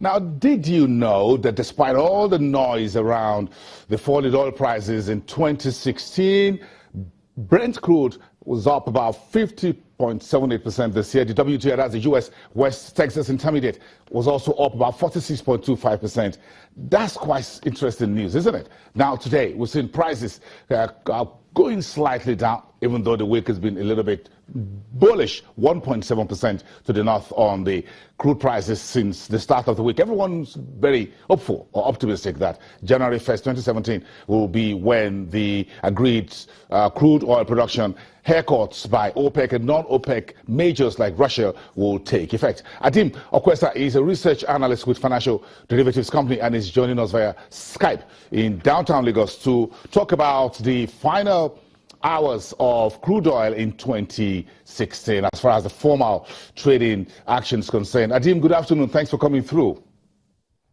Now, did you know that despite all the noise around the falling oil prices in 2016, Brent crude was up about 50.78% this year. The WTI, that's the U.S. West Texas Intermediate, was also up about 46.25%. That's quite interesting news, isn't it? Now, today, we're seeing prices going slightly down, even though the week has been a little bit bullish, 1.7% to the north on the crude prices since the start of the week. Everyone's very hopeful or optimistic that January 1st, 2017 will be when the agreed crude oil production haircuts by OPEC and non-OPEC majors like Russia will take effect. Adim Okwesa is a research analyst with Financial Derivatives Company and is joining us via Skype in downtown Lagos to talk about the final hours of crude oil in 2016 as far as the formal trading actions concerned. Adim, good afternoon. Thanks for coming through.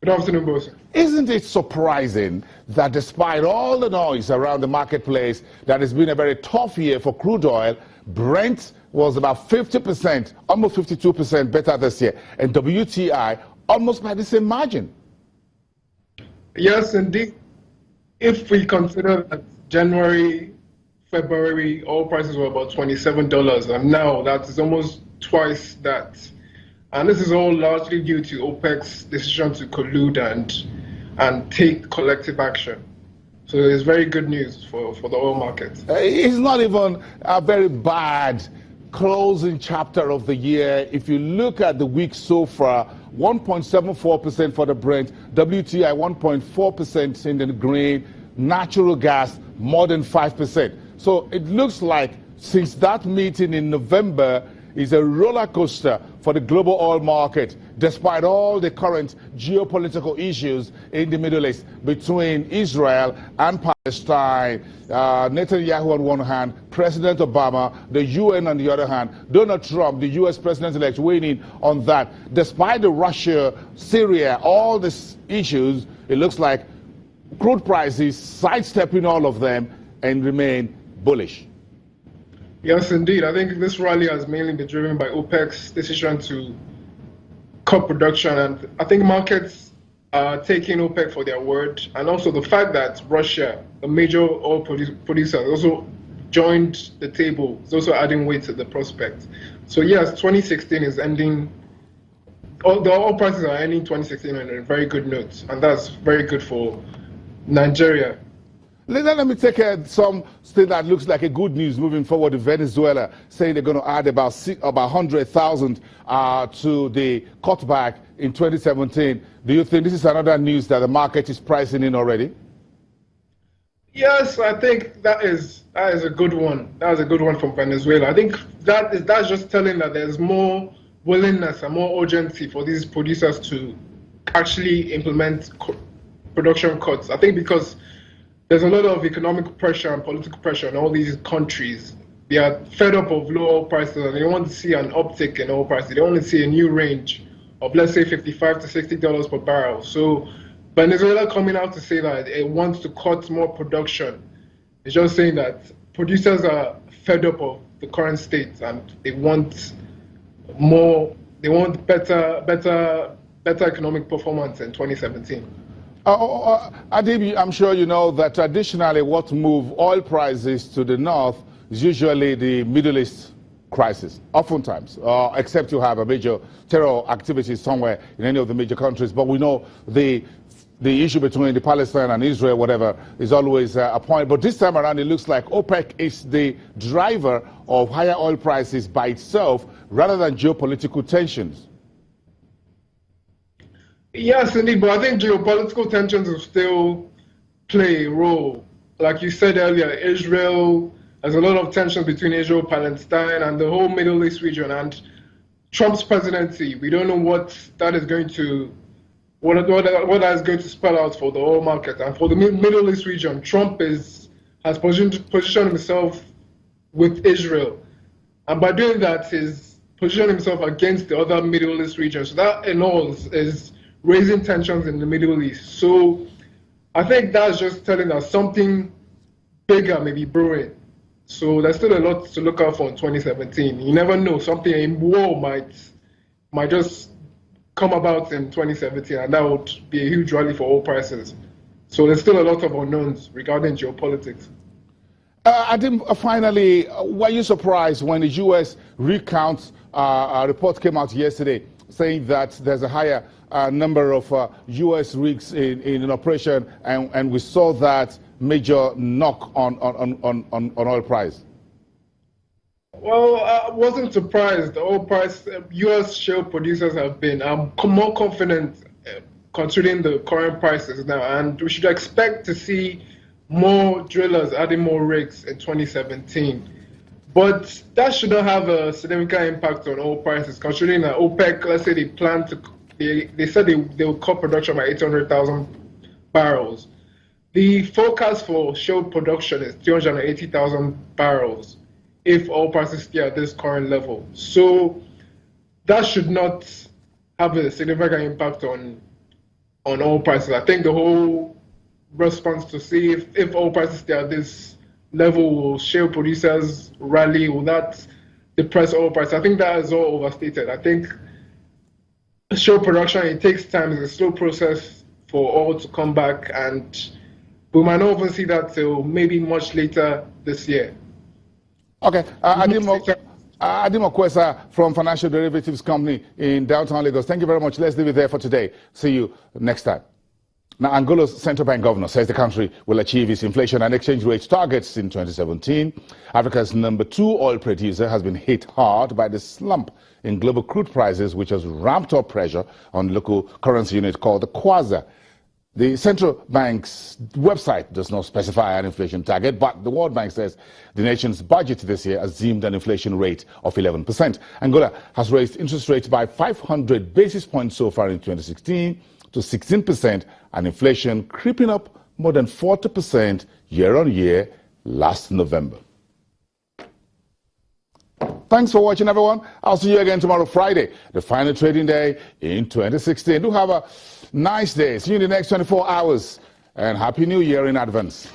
Good afternoon, boss. Isn't it surprising that despite all the noise around the marketplace, that it's been a very tough year for crude oil? Brent was about 50%, almost 52% better this year, and WTI almost by the same margin. Yes, indeed. If we consider that January, February, oil prices were about $27, and now that is almost twice that. And this is all largely due to OPEC's decision to collude and take collective action. So it's very good news for the oil market. It's not even a very bad closing chapter of the year. If you look at the week so far, 1.74% for the Brent, WTI 1.4% in the green, natural gas more than 5%. So it looks like since that meeting in November is a roller coaster for the global oil market, despite all the current geopolitical issues in the Middle East between Israel and Palestine, Netanyahu on one hand, President Obama, the UN on the other hand, Donald Trump, the US President-elect, weighing in on that. Despite the Russia, Syria, all these issues, it looks like crude prices sidestepping all of them and remain bullish. Yes, indeed. I think this rally has mainly been driven by OPEC's decision to cut production, and I think markets are taking OPEC for their word, and also the fact that Russia, a major oil producer, also joined the table, is also adding weight to the prospect. So yes, 2016 is ending. The oil prices are ending 2016 on a very good note, and that's very good for Nigeria. Let me take something that looks like a good news moving forward to Venezuela, saying they're going to add about 100,000 to the cutback in 2017. Do you think this is another news that the market is pricing in already? Yes, I think that is a good one. That is a good one from Venezuela. I think that's just telling that there's more willingness and more urgency for these producers to actually implement production cuts. I think because there's a lot of economic pressure and political pressure in all these countries. They are fed up of low oil prices and they want to see an uptick in oil prices. They want to see a new range of, let's say, $55 to $60 per barrel. So Venezuela coming out to say that it wants to cut more production. It's just saying that producers are fed up of the current state and they want more, they want better economic performance in 2017. Adim, I'm sure you know that traditionally what moves oil prices to the north is usually the Middle East crisis, oftentimes, except you have a major terror activity somewhere in any of the major countries. But we know the issue between the Palestine and Israel, whatever, is always a point. But this time around, it looks like OPEC is the driver of higher oil prices by itself rather than geopolitical tensions. Yes, indeed, but I think geopolitical tensions will still play a role. Like you said earlier, Israel, there's a lot of tension between Israel, Palestine, and the whole Middle East region. And Trump's presidency, we don't know what that is going to spell out for the oil market. And for the Middle East region, Trump has positioned himself with Israel. And by doing that, he's positioned himself against the other Middle East regions. So that in all is raising tensions in the Middle East. So I think that's just telling us something bigger may be brewing. So there's still a lot to look out for in 2017. You never know, something in war might just come about in 2017, and that would be a huge rally for oil prices. So there's still a lot of unknowns regarding geopolitics. Adim, finally, were you surprised when the U.S. recount report came out yesterday saying that there's a higher number of U.S. rigs in operation, and we saw that major knock on oil price? Well, I wasn't surprised. The oil price, U.S. shale producers have been more confident considering the current prices now, and we should expect to see more drillers adding more rigs in 2017. But that shouldn't have a significant impact on oil prices, considering that OPEC, let's say they said they will cut production by 800,000 barrels. The forecast for shale production is 380,000 barrels if oil prices stay at this current level. So that should not have a significant impact on oil prices. I think the whole response to see if oil prices stay at this level, will shale producers rally? Will that depress oil prices? I think that is all overstated. I think shale production, it takes time. It's a slow process for oil to come back, and we might not even see that till maybe much later this year. Okay, Adim Okwesa from Financial Derivatives Company in downtown Lagos. Thank you very much. Let's leave it there for today. See you next time. Now, Angola's central bank governor says the country will achieve its inflation and exchange rate targets in 2017. Africa's #2 oil producer has been hit hard by the slump in global crude prices, which has ramped up pressure on the local currency unit called the Okwesa. The central bank's website does not specify an inflation target, but the World Bank says the nation's budget this year assumed an inflation rate of 11%. Angola has raised interest rates by 500 basis points so far in 2016 to 16%, and inflation creeping up more than 40% year on year last November. Thanks for watching, everyone. I'll see you again tomorrow, Friday, the final trading day in 2016. Do have a nice day. See you in the next 24 hours, and Happy New Year in advance.